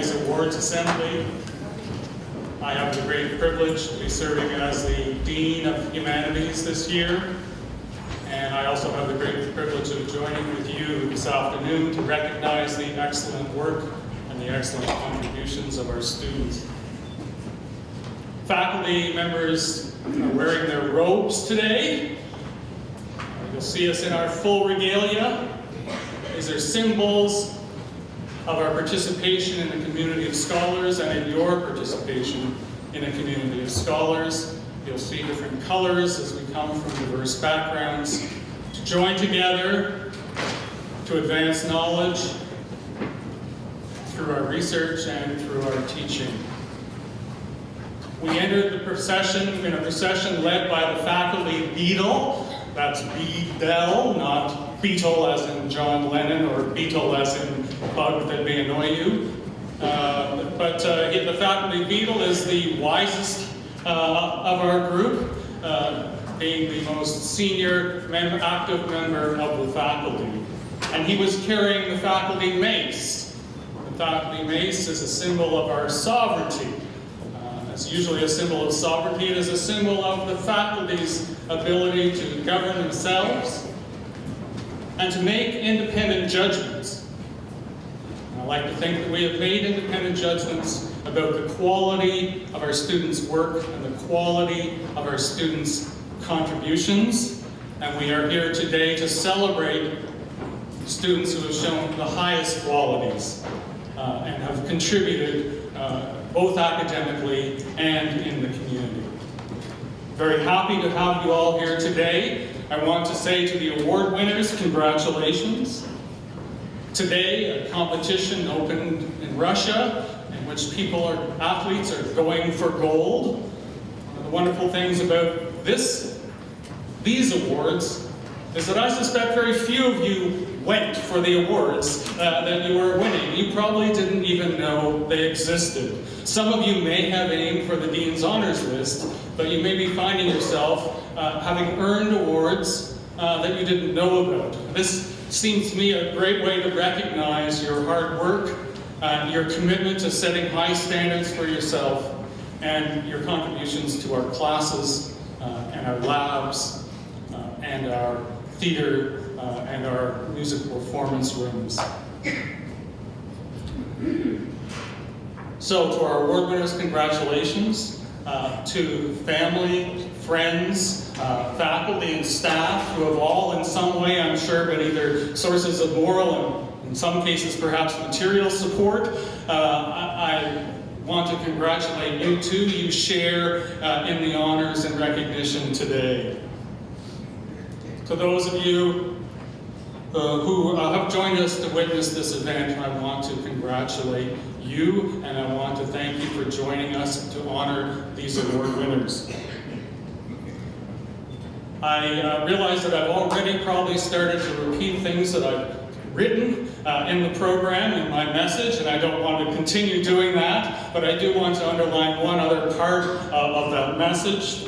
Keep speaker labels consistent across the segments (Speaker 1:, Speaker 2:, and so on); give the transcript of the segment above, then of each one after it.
Speaker 1: Humanities Awards Assembly. I have the great privilege to be serving as the Dean of Humanities this year. And I also have the great privilege of joining with you this afternoon to recognize the excellent work and the excellent contributions of our students. Faculty members are wearing their robes today. You'll see us in our full regalia. These are symbols of our participation in a community of scholars and in your participation in a community of scholars. You'll see different colors as we come from diverse backgrounds to join together to advance knowledge through our research and through our teaching. We entered the procession in a procession led by the faculty beadle. That's Beadle, not Beetle as in John Lennon or Beetle as in bug that may annoy you. But the faculty beadle is the wisest of our group, being the most senior active member of the faculty. And he was carrying the faculty mace. The faculty mace is a symbol of our sovereignty. It's usually a symbol of sovereignty. It is a symbol of the faculty's ability to govern themselves and to make independent judgments. And I like to think that we have made independent judgments about the quality of our students' work and the quality of our students' contributions. And we are here today to celebrate students who have shown the highest qualities and have contributed both academically and in the community. Very happy to have you all here today. I want to say to the award winners, congratulations. Today, a competition opened in Russia in which athletes are going for gold. One of the wonderful things about these awards is that I suspect very few of you went for the awards that you were winning. You probably didn't even know they existed. Some of you may have aimed for the Dean's Honors List, but you may be finding yourself having earned awards that you didn't know about. This seems to me a great way to recognize your hard work, your commitment to setting high standards for yourself, and your contributions to our classes and our labs and our theater and our music performance rooms. So to our award winners, congratulations. To family, friends, faculty and staff who have all in some way, I'm sure, been either sources of moral and in some cases perhaps material support. I want to congratulate you too. You share in the honors and recognition today. To those of you who have joined us to witness this event, I want to congratulate you, and I want to thank you for joining us to honor these award winners. I realize that I've already probably started to repeat things that I've written in the program, in my message, and I don't want to continue doing that, but I do want to underline one other part of that message.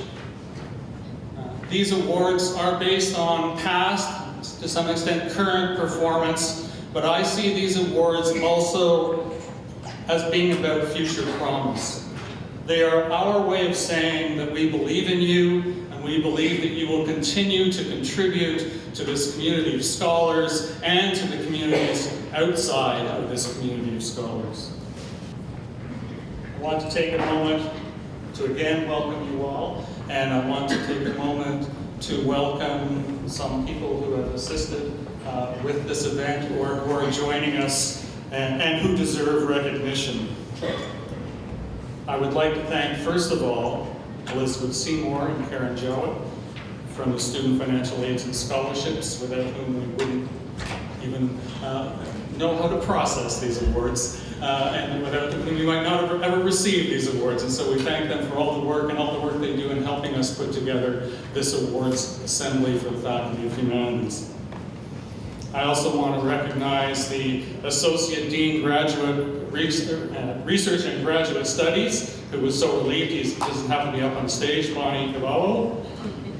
Speaker 1: These awards are based on past, to some extent current performance, but I see these awards also as being about future promise. They are our way of saying that we believe in you, and we believe that you will continue to contribute to this community of scholars and to the communities outside of this community of scholars. I want to take a moment to again welcome you all, and I want to take a moment to welcome some people who have assisted with this event or who are joining us and who deserve recognition. I would like to thank, first of all, Elizabeth Seymour and Karen Jowett from the Student Financial Aids and Scholarships, without whom we wouldn't even know how to process these awards, and without whom we might not have ever received these awards. And so we thank them for all the work and all the work they do in helping us put together this awards assembly for the Faculty of Humanities. I also want to recognize the Associate Dean Graduate Research and Graduate Studies, who was so relieved he doesn't have to be up on stage, Bonnie Cavallo,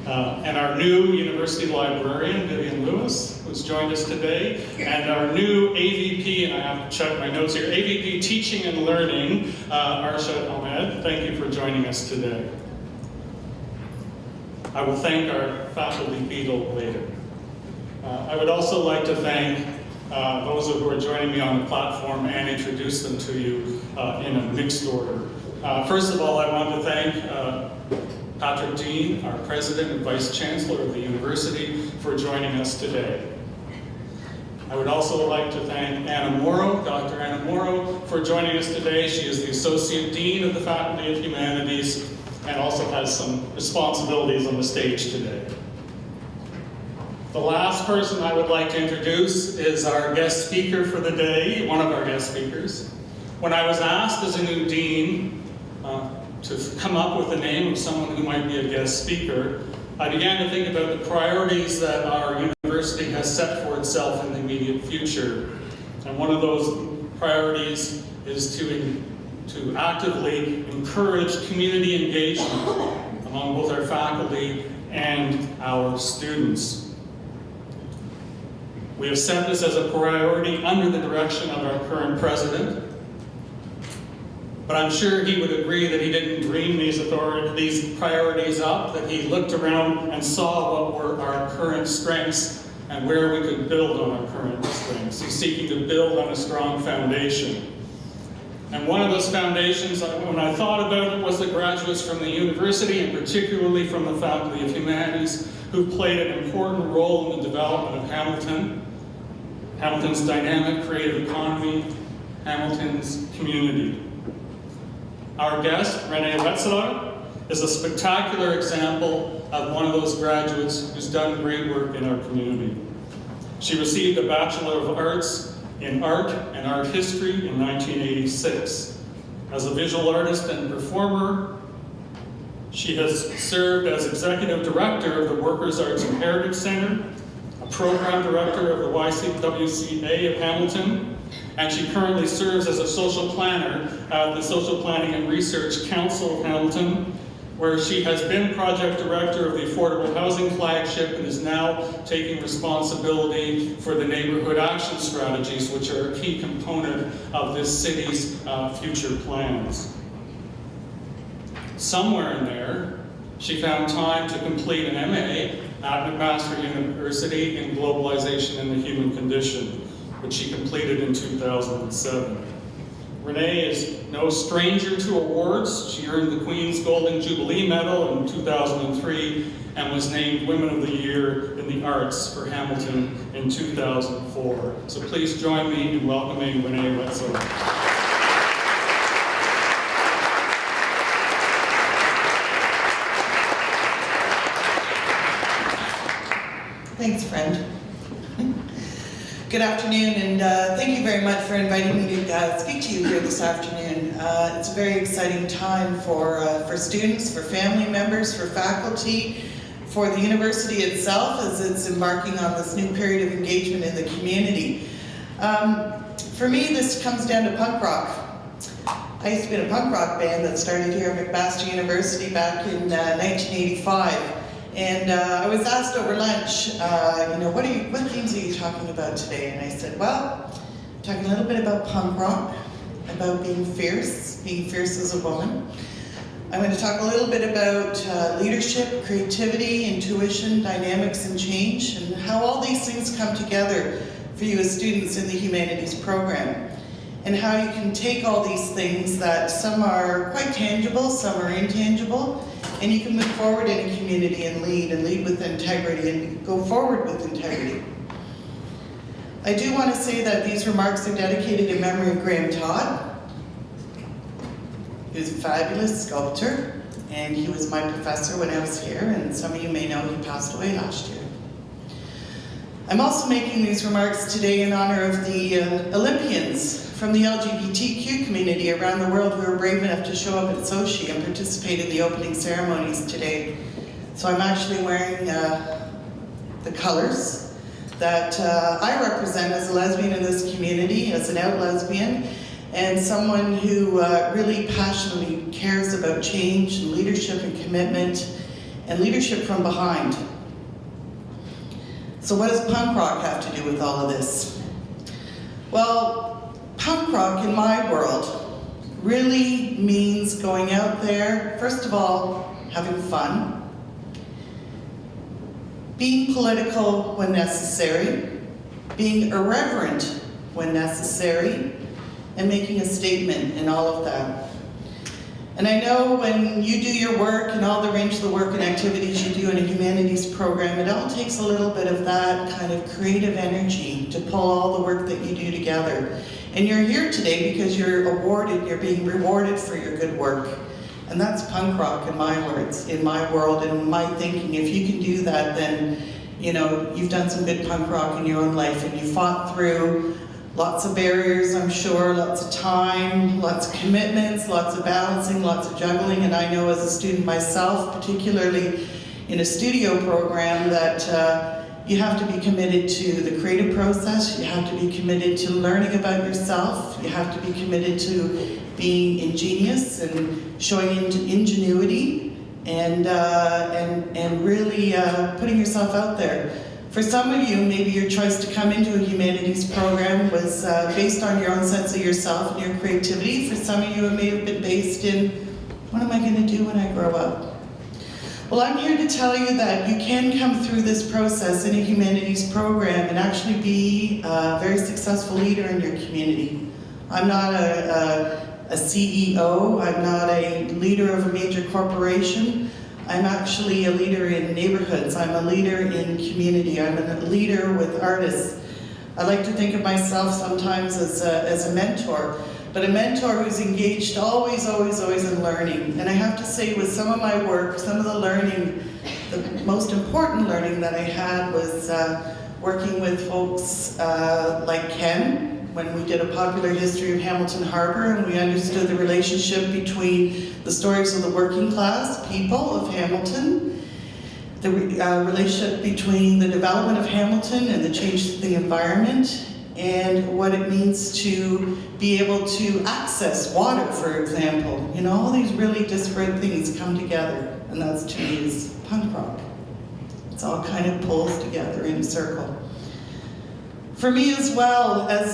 Speaker 1: and our new University Librarian, Vivian Lewis, who's has joined us today, and our new AVP, and I have to check my notes here, AVP Teaching and Learning, Arshad Ahmed. Thank you for joining us today. I will thank our faculty beadle later. I would also like to thank those who are joining me on the platform and introduce them to you in a mixed order. First of all, I want to thank Patrick Dean, our President and Vice Chancellor of the University, for joining us today. I would also like to thank Anna Morrow, Dr. Anna Morrow, for joining us today. She is the Associate Dean of the Faculty of Humanities and also has some responsibilities on the stage today. The last person I would like to introduce is our guest speaker for the day, one of our guest speakers. When I was asked as a new dean to come up with the name of someone who might be a guest speaker, I began to think about the priorities that our university has set for itself in the immediate future. And one of those priorities is to actively encourage community engagement among both our faculty and our students. We have set this as a priority under the direction of our current president, but I'm sure he would agree that he didn't dream these priorities up, that he looked around and saw what were our current strengths and where we could build on our current strengths. He's seeking to build on a strong foundation. And one of those foundations, when I thought about it, was the graduates from the university, and particularly from the Faculty of Humanities, who played an important role in the development of Hamilton, Hamilton's dynamic creative economy, Hamilton's community. Our guest, Renee Alexa, is a spectacular example of one of those graduates who's done great work in our community. She received a Bachelor of Arts in Art and Art History in 1986. As a visual artist and performer, she has served as Executive Director of the Workers' Arts and Heritage Center, a Program Director of the YWCA of Hamilton, and she currently serves as a social planner at the Social Planning and Research Council of Hamilton, where she has been Project Director of the Affordable Housing Flagship and is now taking responsibility for the neighborhood action strategies, which are a key component of this city's future plans. Somewhere in there, she found time to complete an MA at McMaster University in Globalization and the Human Condition, which she completed in 2007. Renee is no stranger to awards. She earned the Queen's Golden Jubilee Medal in 2003 and was named Women of the Year in the Arts for Hamilton in 2004. So please join me in welcoming Renee Alexa.
Speaker 2: Thanks, friend. Good afternoon, and thank you very much for inviting me to speak to you here this afternoon. It's a very exciting time for students, for family members, for faculty, for the university itself as it's embarking on this new period of engagement in the community. For me, this comes down to punk rock. I used to be in a punk rock band that started here at McMaster University back in 1985. And I was asked over lunch, what themes are you talking about today? And I said, well, I'm talking a little bit about punk rock, about being fierce as a woman. I'm going to talk a little bit about leadership, creativity, intuition, dynamics, and change, and how all these things come together for you as students in the Humanities program. And how you can take all these things that some are quite tangible, some are intangible, and you can move forward in a community and lead with integrity and go forward with integrity. I do want to say that these remarks are dedicated in memory of Graham Todd. He was a fabulous sculptor, and he was my professor when I was here, and some of you may know he passed away last year. I'm also making these remarks today in honor of the Olympians from the LGBTQ community around the world who were brave enough to show up at Sochi and participate in the opening ceremonies today. So I'm actually wearing the colors that I represent as a lesbian in this community, as an out lesbian, and someone who really passionately cares about change and leadership and commitment and leadership from behind. So what does punk rock have to do with all of this? Well, punk rock in my world really means going out there, first of all, having fun, being political when necessary, being irreverent when necessary, and making a statement in all of that. And I know when you do your work and all the range of the work and activities you do in a humanities program, it all takes a little bit of that kind of creative energy to pull all the work that you do together. And you're here today because you're being rewarded for your good work. And that's punk rock in my words, in my world, and in my thinking. If you can do that, then, you know, you've done some good punk rock in your own life, and you fought through lots of barriers, I'm sure, lots of time, lots of commitments, lots of balancing, lots of juggling. And I know as a student myself, particularly in a studio program, that you have to be committed to the creative process, you have to be committed to learning about yourself, you have to be committed to being ingenious and showing ingenuity and really putting yourself out there. For some of you, maybe your choice to come into a humanities program was based on your own sense of yourself and your creativity. For some of you, it may have been based in, what am I going to do when I grow up? Well, I'm here to tell you that you can come through this process in a humanities program and actually be a very successful leader in your community. I'm not a CEO, I'm not a leader of a major corporation. I'm actually a leader in neighborhoods. I'm a leader in community. I'm a leader with artists. I like to think of myself sometimes as a mentor, but a mentor who's engaged always in learning. And I have to say, with some of my work, some of the learning, the most important learning that I had was working with folks like Ken, when we did a popular history of Hamilton Harbour, and we understood the relationship between the stories of the working class people of Hamilton, the relationship between the development of Hamilton and the change to the environment, and what it means to be able to access water, for example. You know, all these really disparate things come together, and that's, to me, is punk rock. It's all kind of pulls together in a circle. For me as well, as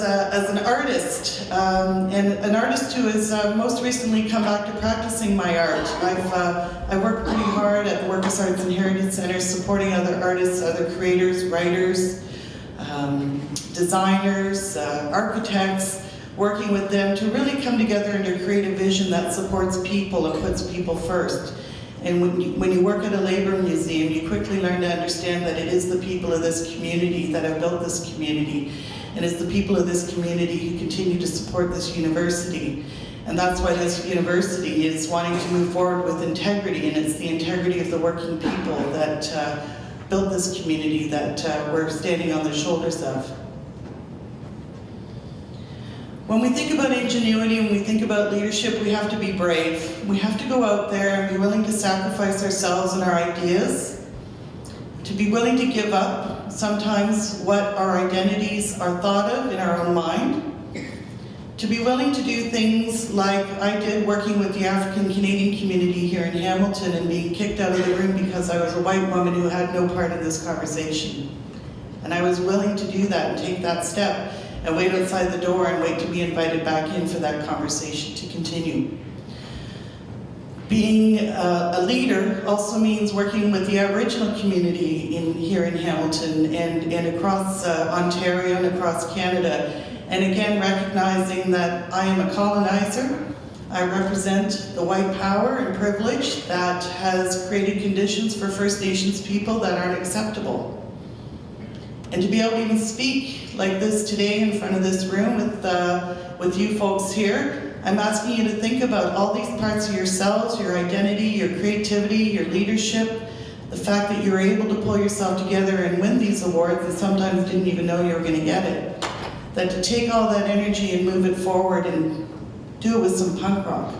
Speaker 2: an artist, and an artist who has most recently come back to practicing my art. I worked pretty hard at the Workus Arts and Heritage Center supporting other artists, other creators, writers, designers, architects, working with them to really come together into a creative vision that supports people and puts people first. And when you work at a labor museum, you quickly learn to understand that it is the people of this community that have built this community. And it's the people of this community who continue to support this university. And that's why this university is wanting to move forward with integrity, and it's the integrity of the working people that built this community that we're standing on the shoulders of. When we think about ingenuity and we think about leadership, we have to be brave. We have to go out there and be willing to sacrifice ourselves and our ideas, to be willing to give up sometimes what our identities are thought of in our own mind, to be willing to do things like I did working with the African Canadian community here in Hamilton and being kicked out of the room because I was a white woman who had no part in this conversation. And I was willing to do that and take that step and wait outside the door and wait to be invited back in for that conversation to continue. Being a leader also means working with the Aboriginal community here in Hamilton and across Ontario and across Canada. And again, recognizing that I am a colonizer. I represent the white power and privilege that has created conditions for First Nations people that aren't acceptable. And to be able to even speak like this today in front of this room with you folks here, I'm asking you to think about all these parts of yourselves, your identity, your creativity, your leadership, the fact that you were able to pull yourself together and win these awards and sometimes didn't even know you were going to get it. That to take all that energy and move it forward and do it with some punk rock,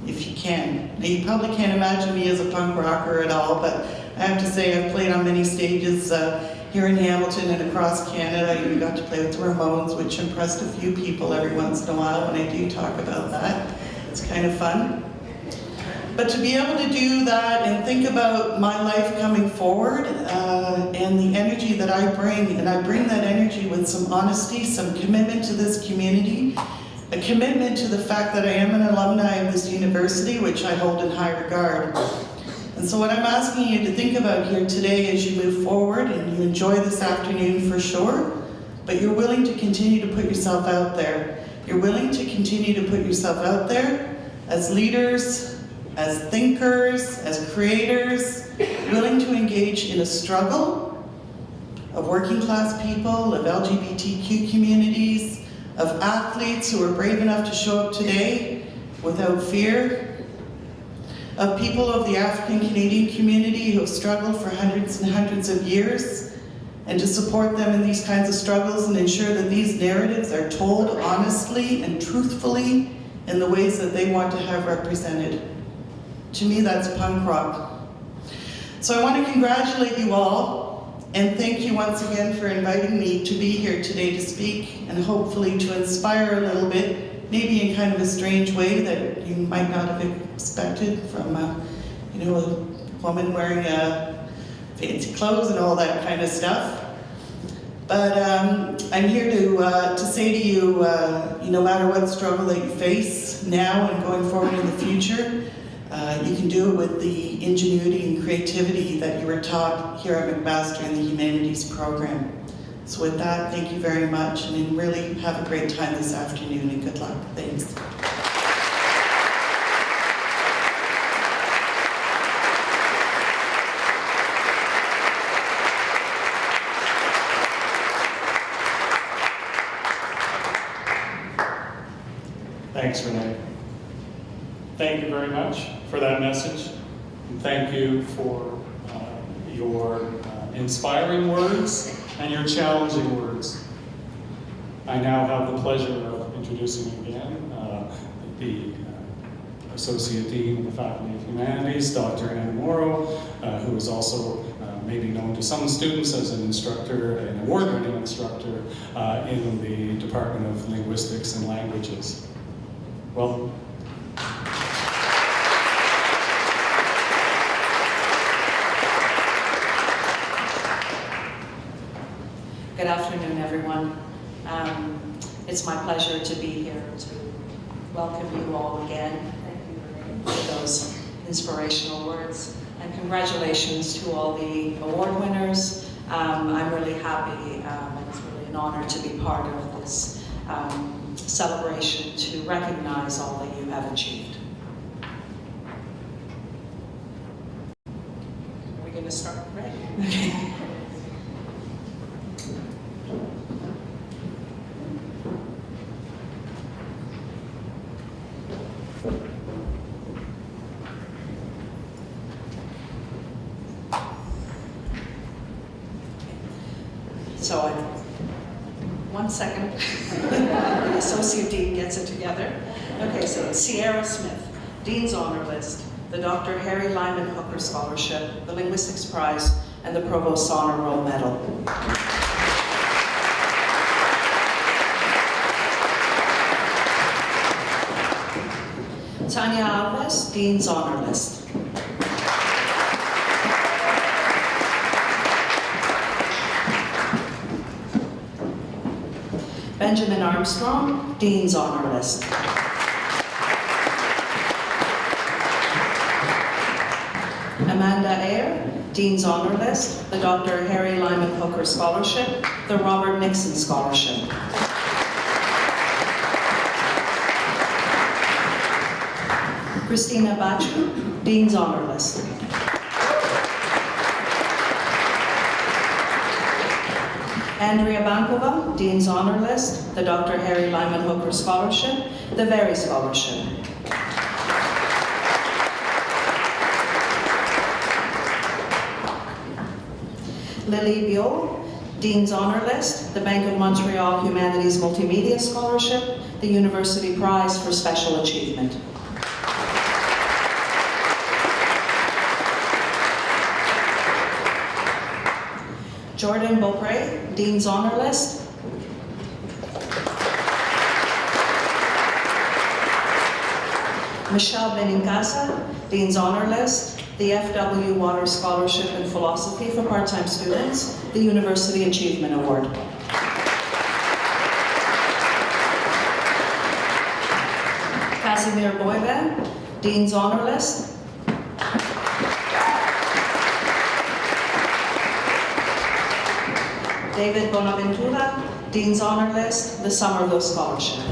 Speaker 2: if you can. Now, you probably can't imagine me as a punk rocker at all, but I have to say I've played on many stages here in Hamilton and across Canada. I even got to play with the Ramones, which impressed a few people every once in a while when I do talk about that. It's kind of fun. But to be able to do that and think about my life coming forward and the energy that I bring, and I bring that energy with some honesty, some commitment to this community, a commitment to the fact that I am an alumni of this university, which I hold in high regard. And so what I'm asking you to think about here today as you move forward, and you enjoy this afternoon for sure, but you're willing to continue to put yourself out there. You're willing to continue to put yourself out there as leaders, as thinkers, as creators, willing to engage in a struggle of working class people, of LGBTQ communities, of athletes who are brave enough to show up today without fear, of people of the African Canadian community who have struggled for hundreds and hundreds of years, and to support them in these kinds of struggles and ensure that these narratives are told honestly and truthfully in the ways that they want to have represented. To me, that's punk rock. So I want to congratulate you all and thank you once again for inviting me to be here today to speak and hopefully to inspire a little bit, maybe in kind of a strange way that you might not have expected from a woman wearing fancy clothes and all that kind of stuff. But I'm here to say to you, no matter what struggle that you face now and going forward in the future, you can do it with the ingenuity and creativity that you were taught here at McMaster in the Humanities program. So with that, thank you very much, and really have a great time this afternoon, and good luck. Thanks.
Speaker 1: Thanks, Renee. Thank you very much for that message. And thank you for your inspiring words and your challenging words. I now have the pleasure of introducing again the Associate Dean of the Faculty of Humanities, Dr. Anna Morrow, who is also maybe known to some students as an instructor, an award-winning instructor in the Department of Linguistics and Languages. Welcome.
Speaker 3: Good afternoon, everyone. It's my pleasure to be here to welcome you all again. Thank you, Renee, for those inspirational words. And congratulations to all the award winners. I'm really happy, and it's really an honor to be part of this celebration to recognize all that you have achieved. Are we going to start? Ready? Okay. So, 1 second. The Associate Dean gets it together. Okay, so Sierra Smith, Dean's Honor List, the Dr. Harry Lyman Hooker Scholarship, the Linguistics Prize, and the Provost's Honor Roll Medal. Tanya Alves, Dean's Honor List. Benjamin Armstrong, Dean's Honor List. Amanda Ayer, Dean's Honor List, the Dr. Harry Lyman Hooker Scholarship, the Robert Nixon Scholarship. Christina Bachu, Dean's Honor List. Andrea Bankova, Dean's Honor List, the Dr. Harry Lyman Hooker Scholarship, the Very Scholarship. Lily Biot, Dean's Honor List, the Bank of Montreal Humanities Multimedia Scholarship, the University Prize for Special Achievement. Jordan Beaupre, Dean's Honor List. Michelle Benincasa, Dean's Honor List, the F.W. Water Scholarship in Philosophy for part-time students, the University Achievement Award. Casimir Boyven, Dean's Honor List. David Bonaventura, Dean's Honor List, the Somerville Scholarship.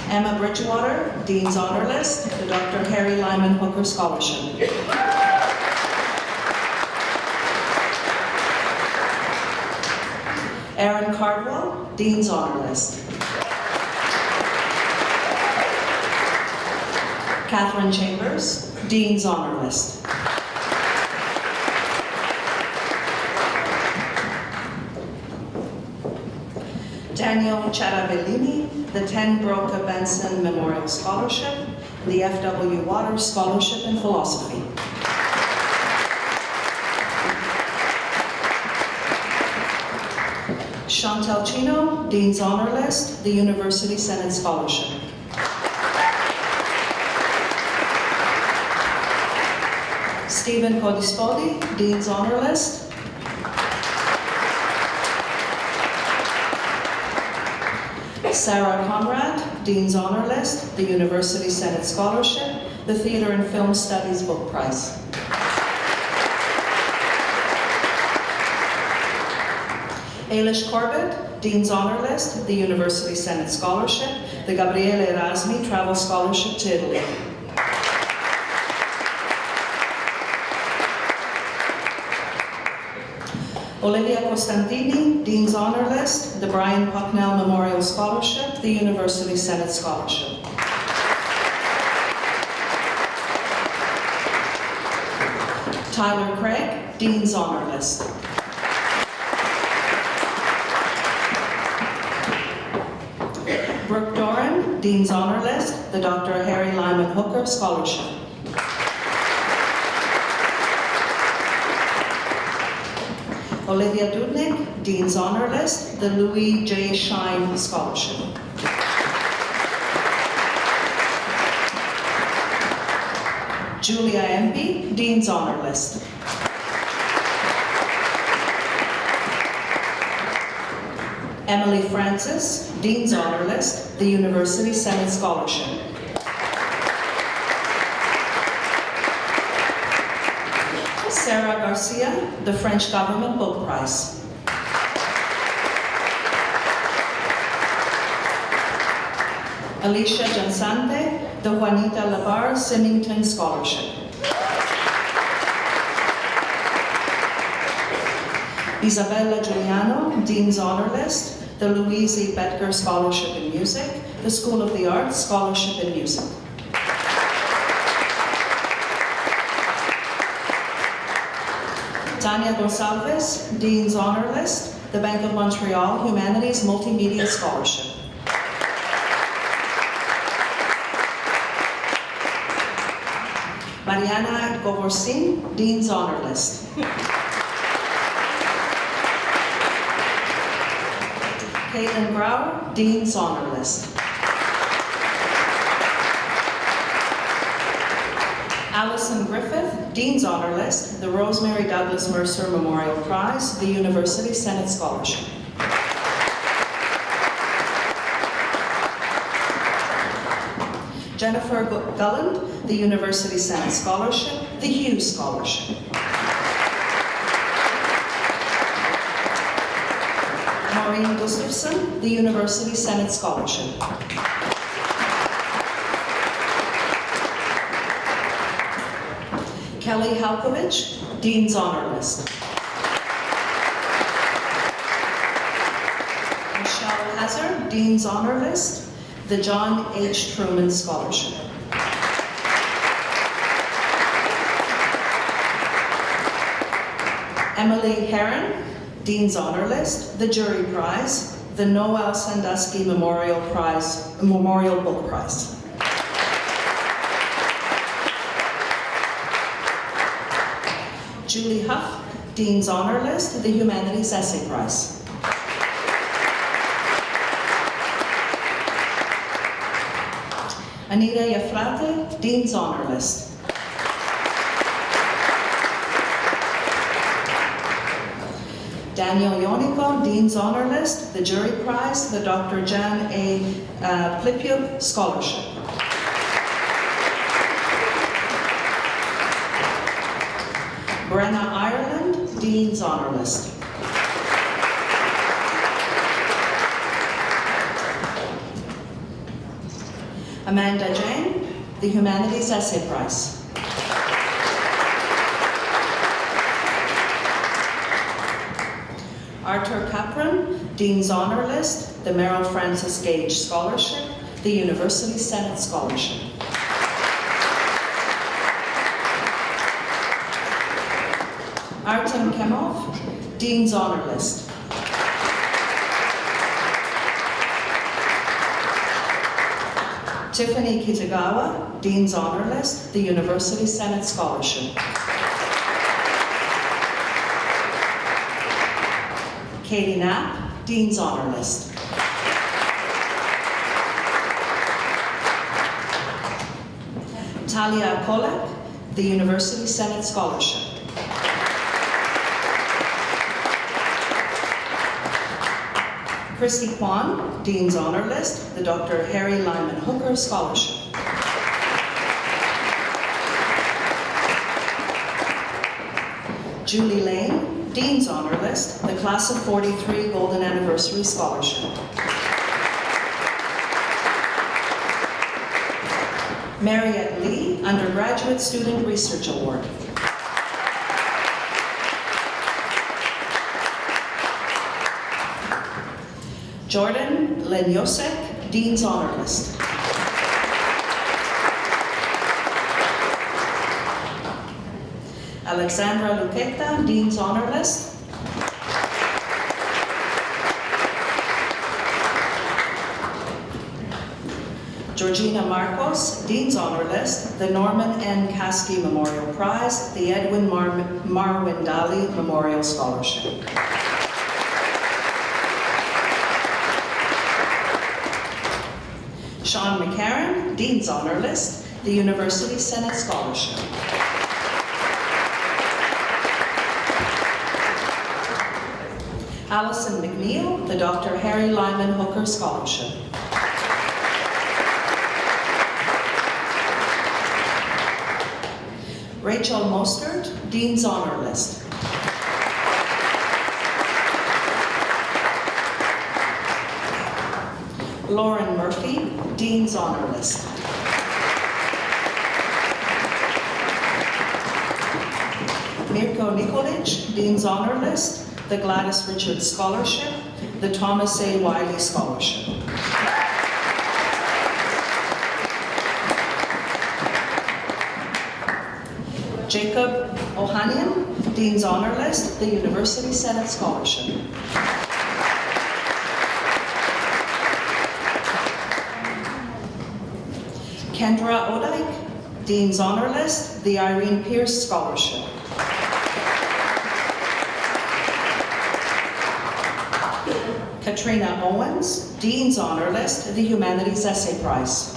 Speaker 3: Emma Bridgewater, Dean's Honor List, the Dr. Harry Lyman Hooker Scholarship. Erin Cardwell, Dean's Honor List. Catherine Chambers, Dean's Honor List. Daniel Charabellini, the 10 Broca Benson Memorial Scholarship, the F.W. Waters Scholarship in Philosophy. Chantal Chino, Dean's Honor List, the University Senate Scholarship. Stephen Codispodi, Dean's Honor List. Sarah Conrad, Dean's Honor List, the University Senate Scholarship, the Theatre and Film Studies Book Prize. Ailish Corbett, Dean's Honor List, the University Senate Scholarship, the Gabriele Erasmi Travel Scholarship to Italy. Olivia Costantini, Dean's Honor List, the Brian Pucknell Memorial Scholarship, the University Senate Scholarship. Tyler Craig, Dean's Honor List. Brooke Doran, Dean's Honor List, the Dr. Harry Lyman Hooker Scholarship. Olivia Dudnik, Dean's Honor List, the Louis J. Shine Scholarship. Julia Empey, Dean's Honor List. Emily Francis, Dean's Honor List, the University Senate Scholarship. Sarah Garcia, the French Government Book Prize. Alicia Jansante, the Juanita Labar Symington Scholarship. Isabella Giuliano, Dean's Honor List, the Louise E. Betker Scholarship in Music, the School of the Arts Scholarship in Music. Tania Gonsalves, Dean's Honor List, the Bank of Montreal Humanities Multimedia Scholarship. Mariana Govorsin, Dean's Honor List. Caitlin Brower, Dean's Honor List. Allison Griffith, Dean's Honor List, the Rosemary Douglas Mercer Memorial Prize, the University Senate Scholarship. Jennifer Gulland, the University Senate Scholarship, the Hughes Scholarship. Maureen Gustafson, the University Senate Scholarship. Kelly Halkovich, Dean's Honor List. Michelle Hazard, Dean's Honor List, the John H. Truman Scholarship. Emily Herron, Dean's Honor List, the Jury Prize, the Noel Sandusky Memorial Book Prize. Julie Huff, Dean's Honor List, the Humanities Essay Prize. Anita Yafrate, Dean's Honor List. Daniel Yoniko, Dean's Honor List, the Jury Prize, the Dr. Jan A. Plipiuk Scholarship. Brenna Ireland, Dean's Honor List. Amanda Jane, the Humanities Essay Prize. Arthur Capron, Dean's Honor List, the Merrill Francis Gage Scholarship, the University Senate Scholarship. Artem Kemov, Dean's Honor List. Tiffany Kitagawa, Dean's Honor List, the University Senate Scholarship. Katie Knapp, Dean's Honor List. Talia Kolek, the University Senate Scholarship. Christy Kwan, Dean's Honor List, the Dr. Harry Lyman Hooker Scholarship. Julie Lane, Dean's Honor List, the Class of 43 Golden Anniversary Scholarship. Mariette Lee, Undergraduate Student Research Award. Jordan Lenyosek, Dean's Honor List. Alexandra Luqueta, Dean's Honor List. Georgina Marcos, Dean's Honor List, the Norman N. Caskey Memorial Prize, the Edwin Marwin Daly Memorial Scholarship. Sean McCarran, Dean's Honor List, the University Senate Scholarship. Allison McNeil, the Dr. Harry Lyman Hooker Scholarship. Rachel Mostert, Dean's Honor List. Lauren Murphy, Dean's Honor List. Mirko Nikolic, Dean's Honor List, the Gladys Richards Scholarship, the Thomas A. Wiley Scholarship. Jacob Ohanian, Dean's Honor List, the University Senate Scholarship. Kendra Odike, Dean's Honor List, the Irene Pierce Scholarship. Katrina Owens, Dean's Honor List, the Humanities Essay Prize.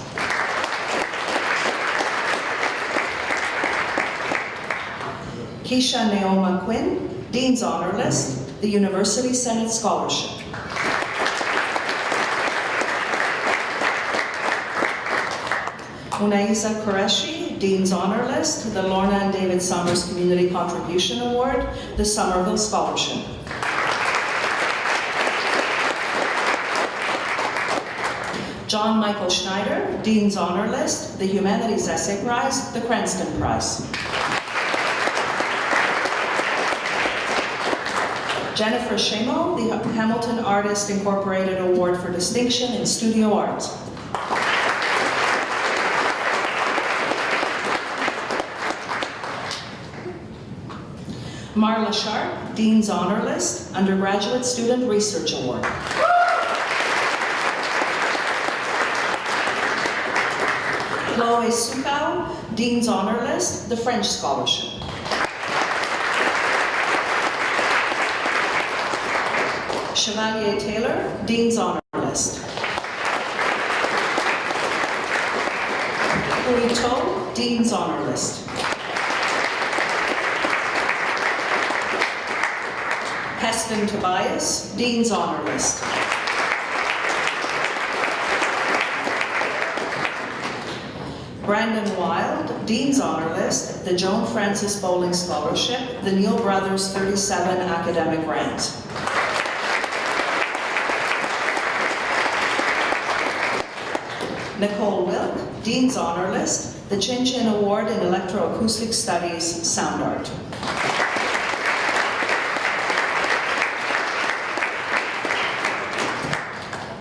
Speaker 3: Keisha Naoma Quinn, Dean's Honor List, the University Senate Scholarship. Unaiza Qureshi, Dean's Honor List, the Lorna and David Summers Community Contribution Award, the Somerville Scholarship. John Michael Schneider, Dean's Honor List, the Humanities Essay Prize, the Cranston Prize. Jennifer Shamo, the Hamilton Artist Incorporated Award for Distinction in Studio Art. Marla Sharp, Dean's Honor List, Undergraduate Student Research Award. Chloe Sukau, Dean's Honor List, the French Scholarship. Chevalier Taylor, Dean's Honor List. Hui To, Dean's Honor List. Heston Tobias, Dean's Honor List. Brandon Wild, Dean's Honor List, the Joan Francis Bowling Scholarship, the Neil Brothers 37 Academic Grant. Nicole Wilk, Dean's Honor List, the Chin Chin Award in Electroacoustic Studies, Sound Art.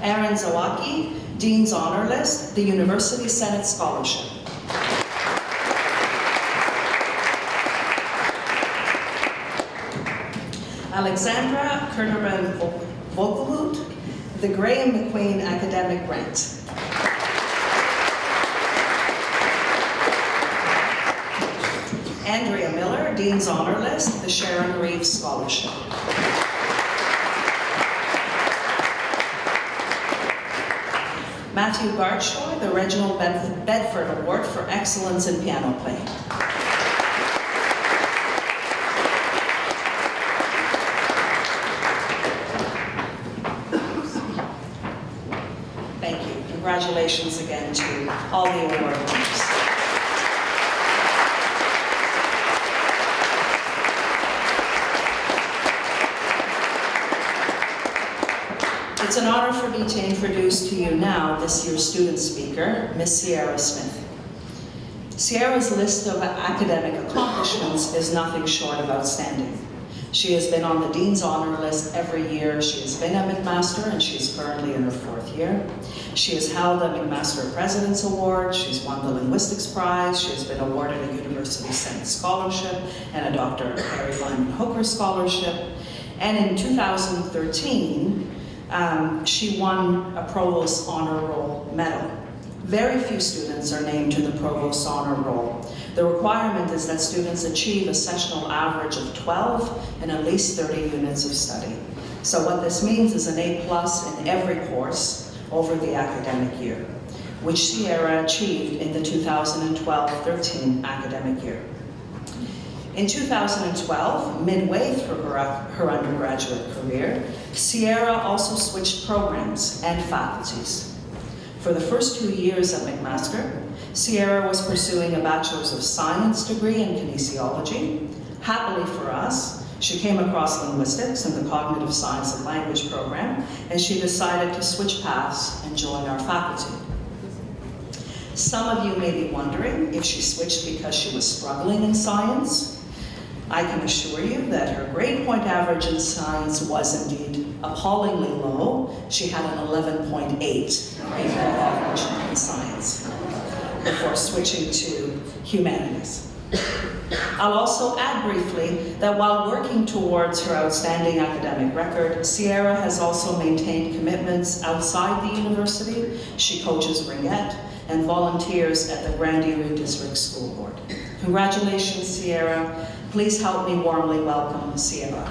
Speaker 3: Aaron Zawacki, Dean's Honor List, the University Senate Scholarship. Alexandra Kernerman-Vogelhout, the Graham McQueen Academic Grant. Andrea Miller, Dean's Honor List, the Sharon Reeves Scholarship. Matthew Gartshoy, the Reginald Bedford Award for Excellence in Piano Playing. Thank you. Congratulations again to all the award winners. It's an honor for me to introduce to you now this year's student speaker, Miss Sierra Smith. Sierra's list of academic accomplishments is nothing short of outstanding. She has been on the Dean's Honor List every year. She has been a McMaster, and she is currently in her 4th year. She has held a McMaster President's Award. She's won the Linguistics Prize. She has been awarded a University Senate Scholarship and a Dr. Harry Lyman Hooker Scholarship. And in 2013, she won a Provost Honor Roll Medal. Very few students are named to the Provost Honor Roll. The requirement is that students achieve a sessional average of 12 and at least 30 units of study. So what this means is an A+ in every course over the academic year, which Sierra achieved in the 2012-13 academic year. In 2012, midway through her undergraduate career, Sierra also switched programs and faculties. For the first 2 years at McMaster, Sierra was pursuing a Bachelor's of Science degree in kinesiology. Happily for us, she came across linguistics and the Cognitive Science and Language program, and she decided to switch paths and join our faculty. Some of you may be wondering if she switched because she was struggling in science. I can assure you that her grade point average in science was indeed appallingly low. She had an 11.8 grade point average in science before switching to Humanities. I'll also add briefly that while working towards her outstanding academic record, Sierra has also maintained commitments outside the university. She coaches ringette and volunteers at the Grand Erie District School Board. Congratulations, Sierra. Please help me warmly welcome Sierra.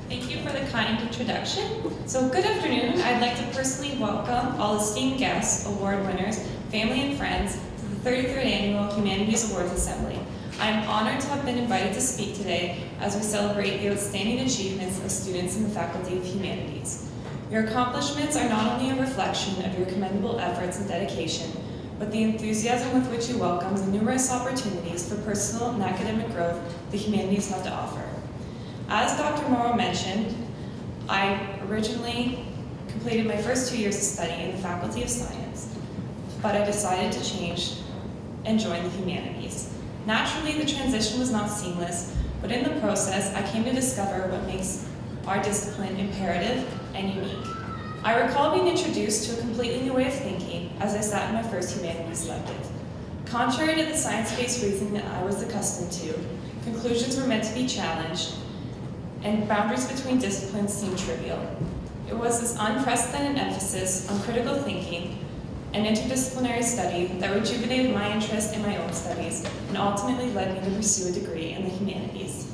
Speaker 4: Thank you for the kind introduction. So good afternoon. I'd like to personally welcome all esteemed guests, award winners, family and friends to the 33rd Annual Humanities Awards Assembly. I am honored to have been invited to speak today as we celebrate the outstanding achievements of students in the Faculty of Humanities. Your accomplishments are not only a reflection of your commendable efforts and dedication, but the enthusiasm with which you welcome the numerous opportunities for personal and academic growth the humanities have to offer. As Dr. Morrow mentioned, I originally completed my first 2 years of study in the Faculty of Science, but I decided to change and join the humanities. Naturally, the transition was not seamless, but in the process, I came to discover what makes our discipline imperative and unique. I recall being introduced to a completely new way of thinking as I sat in my first humanities elective. Contrary to the science-based reasoning that I was accustomed to, conclusions were meant to be challenged, and boundaries between disciplines seemed trivial. It was this unprecedented emphasis on critical thinking an interdisciplinary study that rejuvenated my interest in my own studies and ultimately led me to pursue a degree in the humanities.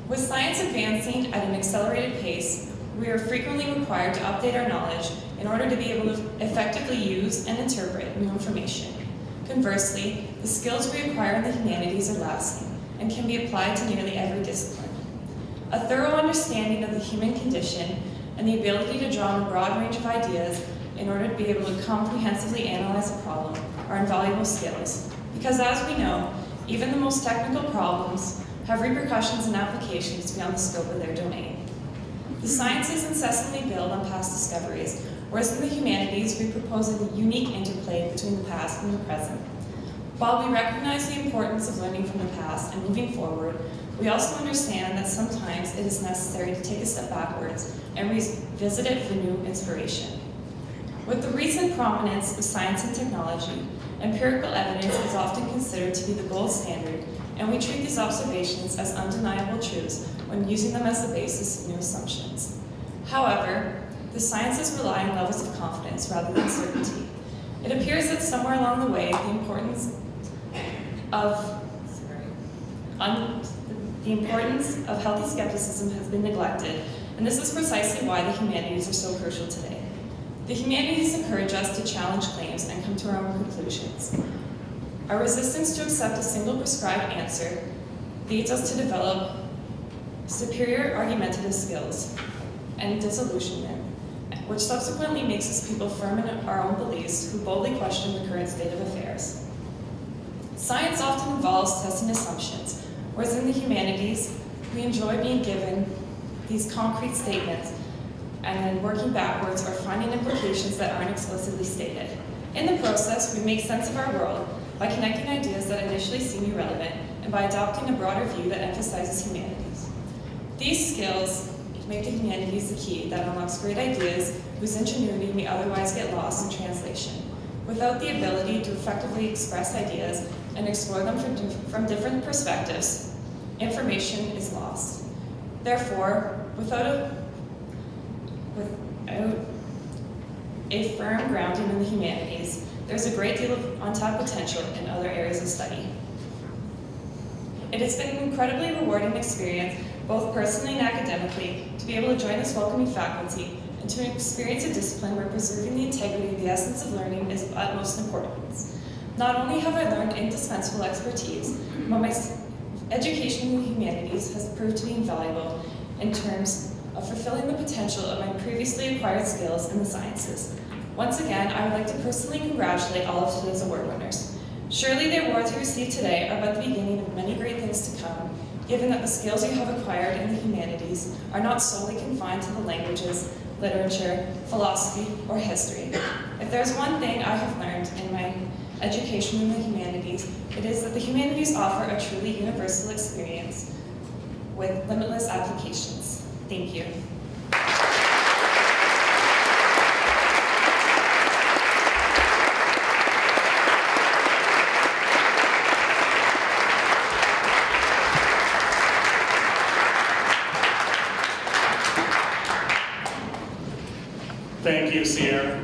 Speaker 4: With science advancing at an accelerated pace, we are frequently required to update our knowledge in order to be able to effectively use and interpret new information. Conversely, the skills we acquire in the humanities are lasting and can be applied to nearly every discipline. A thorough understanding of the human condition and the ability to draw on a broad range of ideas in order to be able to comprehensively analyze a problem are invaluable skills, because as we know, even the most technical problems have repercussions and applications beyond the scope of their domain. The sciences incessantly build on past discoveries, whereas in the humanities we propose a unique interplay between the past and the present. While we recognize the importance of learning from the past and moving forward, we also understand that sometimes it is necessary to take a step backwards and revisit it for new inspiration. With the recent prominence of science and technology, empirical evidence is often considered to be the gold standard, and we treat these observations as undeniable truths when using them as the basis of new assumptions. However, the sciences rely on levels of confidence rather than certainty. It appears that somewhere along the way, the importance of healthy skepticism has been neglected, and this is precisely why the humanities are so crucial today. The humanities encourage us to challenge claims and come to our own conclusions. Our resistance to accept a single prescribed answer leads us to develop superior argumentative skills and disillusionment, which subsequently makes us people firm in our own beliefs who boldly question the current state of affairs. Science often involves testing assumptions, whereas in the humanities, we enjoy being given these concrete statements and then working backwards or finding implications that aren't explicitly stated. In the process, we make sense of our world by connecting ideas that initially seem irrelevant and by adopting a broader view that emphasizes humanities. These skills make the humanities the key that unlocks great ideas whose ingenuity may otherwise get lost in translation. Without the ability to effectively express ideas and explore them from different perspectives, information is lost. Therefore, without a firm grounding in the humanities, there's a great deal of untapped potential in other areas of study. It has been an incredibly rewarding experience, both personally and academically, to be able to join this welcoming faculty and to experience a discipline where preserving the integrity of the essence of learning is of utmost importance. Not only have I learned indispensable expertise, but my education in the humanities has proved to be invaluable in terms of fulfilling the potential of my previously acquired skills in the sciences. Once again, I would like to personally congratulate all of today's award winners. Surely the awards you received today are but the beginning of many great things to come, given that the skills you have acquired in the humanities are not solely confined to the languages, literature, philosophy, or history. If there's one thing I have learned in my education in the humanities, it is that the humanities offer a truly universal experience with limitless applications. Thank you.
Speaker 1: Thank you, Sierra.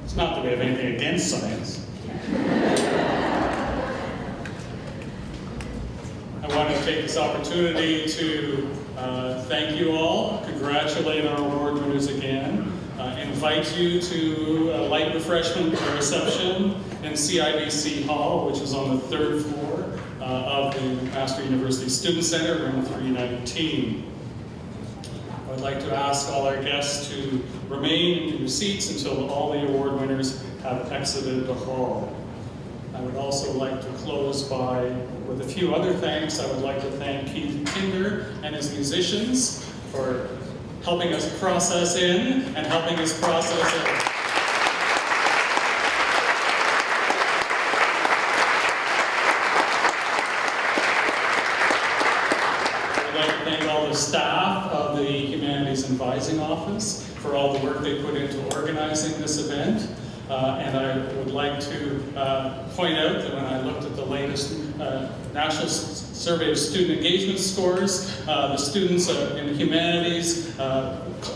Speaker 1: It's not that we have anything against science. I want to take this opportunity to thank you all, congratulate our award winners again, invite you to a light refreshment reception in CIBC Hall, which is on the 3rd floor of the McMaster University Student Center, room 319. I would like to ask all our guests to remain in your seats until all the award winners have exited the hall. I would also like to close with a few other thanks. I would like to thank Keith Tinder and his musicians for helping us process in and helping us process out. Staff of the Humanities Advising Office for all the work they put into organizing this event. And I would like to point out that when I looked at the latest National survey of student engagement scores. The students in Humanities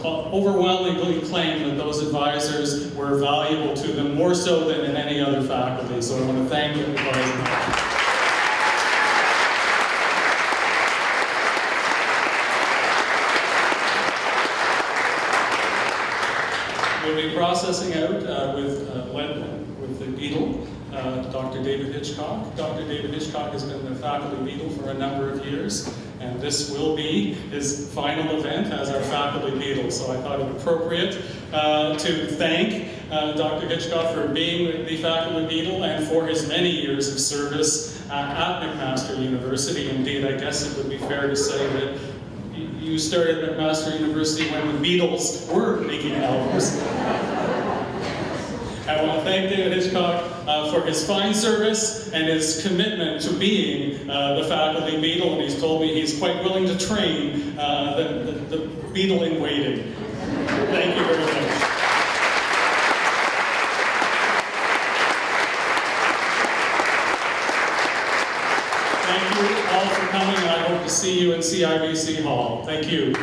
Speaker 1: overwhelmingly claim that those advisors were valuable to them, more so than in any other faculty. So I want to thank the advisors. We'll be processing out with the Beadle, Dr. David Hitchcock. Dr. David Hitchcock has been the faculty Beadle for a number of years, and this will be his final event as our faculty Beadle. So I thought it appropriate to thank Dr. Hitchcock for being the faculty Beadle and for his many years of service at McMaster University. Indeed, I guess it would be fair to say that you started at McMaster University when the Beatles were making albums. I want to thank David Hitchcock for his fine service and his commitment to being the faculty Beadle, and he's told me he's quite willing to train the Beadle in waiting. Thank you very much. Thank you all for coming, and I hope to see you in CIBC Hall. Thank you.